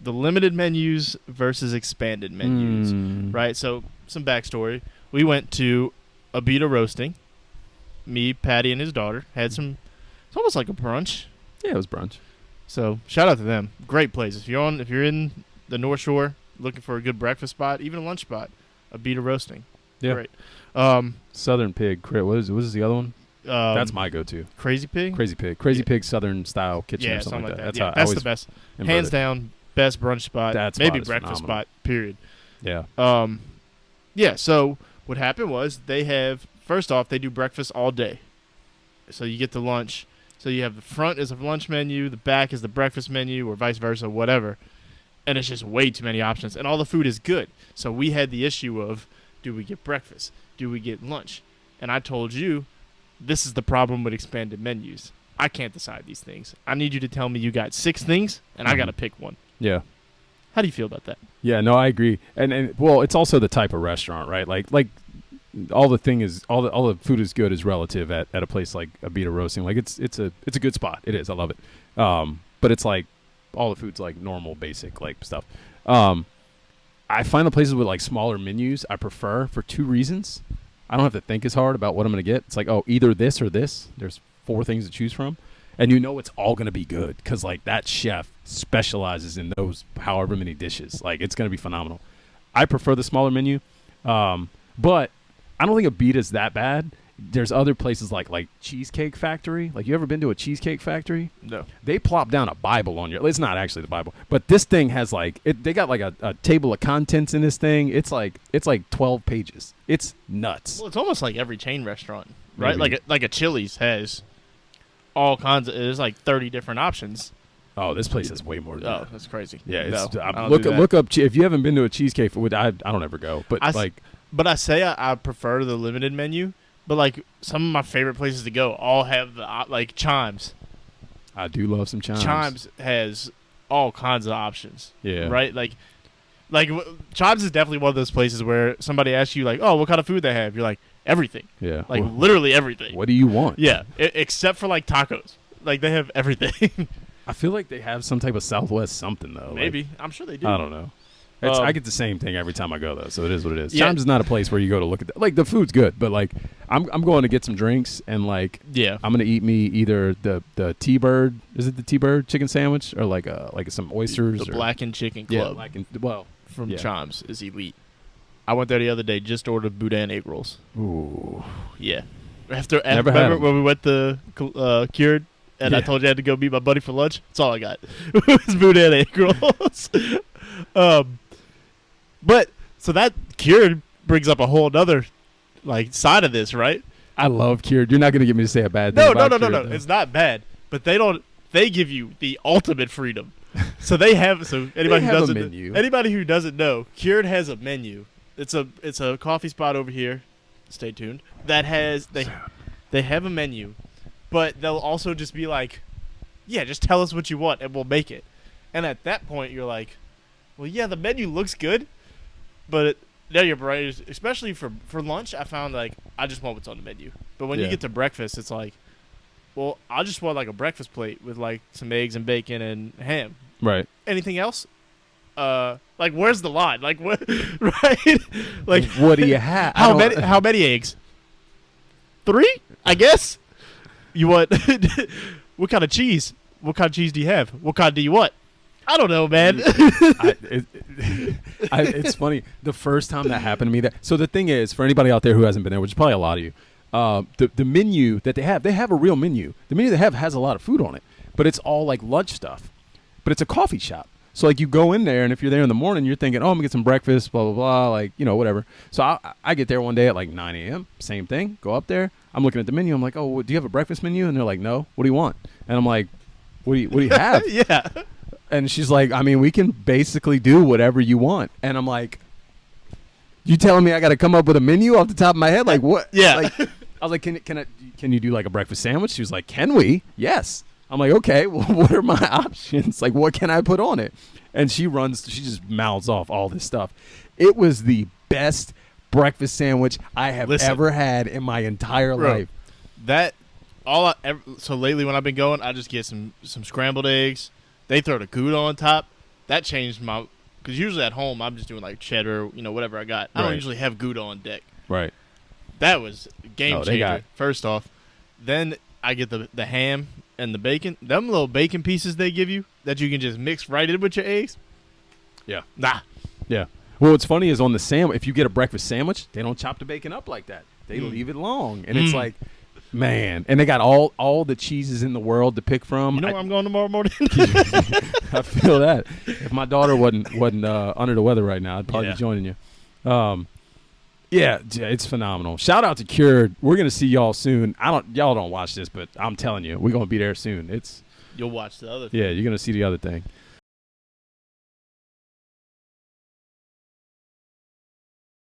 the limited menus versus expanded menus, right? So some backstory. We went to Abita Roasting. Me, Patty, and his daughter had some. It's almost like a brunch. Yeah, it was brunch. So shout out to them. Great place. If you're in the North Shore looking for a good breakfast spot, even a lunch spot, Abita Roasting. Yeah. Great. Southern Pig. What is the other one? That's my go-to. Crazy Pig. Crazy Pig Southern style kitchen or something like that. Yeah, that's the best. Hands down, best brunch spot. That maybe spot is breakfast phenomenal. spot. Period. Yeah. Yeah. So what happened was first off they do breakfast all day, so you get to lunch. So you have the front is a lunch menu, the back is the breakfast menu, or vice versa, whatever. And it's just way too many options, and all the food is good. So we had the issue of, do we get breakfast? Do we get lunch? And I told you, this is the problem with expanded menus. I can't decide these things. I need you to tell me you got 6 things, and I got to pick one. Yeah. How do you feel about that? Yeah, no, I agree. And well, it's also the type of restaurant, right? Like all the food is good is relative at a place like Abita Roasting. Like it's a good spot. It is. I love it. But it's like all the food's like normal, basic like stuff. I find the places with like smaller menus I prefer for 2 reasons. I don't have to think as hard about what I'm going to get. It's like, oh, either this or this. There's 4 things to choose from. And you know it's all going to be good because, like, that chef specializes in those however many dishes. Like, it's going to be phenomenal. I prefer the smaller menu. But I don't think Abita's that bad. There's other places like Cheesecake Factory. Like, you ever been to a Cheesecake Factory? No. They plop down a Bible on you. It's not actually the Bible. But this thing has, like, they got, like, a table of contents in this thing. It's like 12 pages. It's nuts. Well, it's almost like every chain restaurant, right? Maybe. Like a Chili's has all kinds of. There's like 30 different options. Oh, this place has way more than that. Oh, that's crazy. Yeah, it's, No, I don't look do that. look up if you haven't been to a cheesecake. I don't ever go, but But I say I prefer the limited menu. But like some of my favorite places to go all have the like Chimes. I do love some Chimes. Chimes has all kinds of options. Yeah. Right. Like Chimes is definitely one of those places where somebody asks you like, oh, what kind of food they have? You're like, everything. Yeah. Like literally everything. What do you want? Yeah, except for like tacos. Like they have everything. I feel like they have some type of Southwest something though. Maybe. Like, I'm sure they do. I don't know. I get the same thing every time I go though, so it is what it is. Yeah. Chimes is not a place where you go to look at like the food's good, but like I'm going to get some drinks and like Yeah. I'm gonna eat me either the T-Bird, is it the T-Bird chicken sandwich or like some oysters The or Blackened Chicken Club from yeah. Chimes is elite. I went there the other day, just ordered boudin egg rolls. Ooh. Yeah. Never had remember 'em. when we went to Cured and I Yeah. told you I had to go meet my buddy for lunch? That's all I got. It was boudin egg rolls. But so that Cured brings up a whole other like side of this, right? I love Cured. You're not gonna get me to say a bad thing. No. about Cured, though. It's not bad. But they give you the ultimate freedom. So anybody who have a doesn't menu. anybody who doesn't know, Cured has a menu. It's a coffee spot over here. Stay tuned. That has they have a menu, but they'll also just be like, yeah, just tell us what you want and we'll make it. And at that point you're like, well, yeah, the menu looks good, but now you're right. Especially for lunch, I found like I just want what's on the menu. But when you Yeah. get to breakfast, it's like, well, I just want like a breakfast plate with like some eggs and bacon and ham. Right. Anything else? Like where's the line? Like what? Right? Like What do you have? How many eggs? 3, I guess. You want what kind of cheese? What kind of cheese do you have? What kind do you want? I don't know, man. It's funny. The first time that happened to me, so the thing is, for anybody out there who hasn't been there, which is probably a lot of you, the menu that they have a real menu. The menu they have has a lot of food on it, but it's all like lunch stuff. But it's a coffee shop. So like you go in there, and if you're there in the morning, you're thinking, oh, I'm gonna get some breakfast, blah blah blah, like whatever. So I get there one day at like 9 a.m. Same thing. Go up there. I'm looking at the menu. I'm like, oh, do you have a breakfast menu? And they're like, no. What do you want? And I'm like, what do you have? Yeah. And she's like, I mean, we can basically do whatever you want. And I'm like, you telling me I got to come up with a menu off the top of my head? Like what? Yeah. Like, I was like, can you do like a breakfast sandwich? She was like, can we? Yes. I'm like, okay, well, what are my options? Like, what can I put on it? And she just mouths off all this stuff. It was the best breakfast sandwich I have ever had in my entire life. So lately when I've been going, I just get some scrambled eggs. They throw the Gouda on top. that changed my. Because usually at home I'm just doing like cheddar, whatever I got. I don't Right. usually have Gouda on deck. Right. That was a game Oh, they changer. got- First off, then I get the ham and the bacon. Them little bacon pieces they give you that you can just mix right in with your eggs. Yeah. Nah. Yeah. Well, what's funny is on the sandwich, if you get a breakfast sandwich, they don't chop the bacon up like that. They leave it long, and it's like, man. And they got all the cheeses in the world to pick from. You know where I'm going tomorrow morning? I feel that. If my daughter wasn't under the weather right now, I'd probably Yeah. be joining you. Yeah, it's phenomenal. Shout out to Cured. We're gonna see y'all soon. Y'all don't watch this, but I'm telling you, we're gonna be there soon. You'll watch the other. Yeah, you're gonna see the other thing.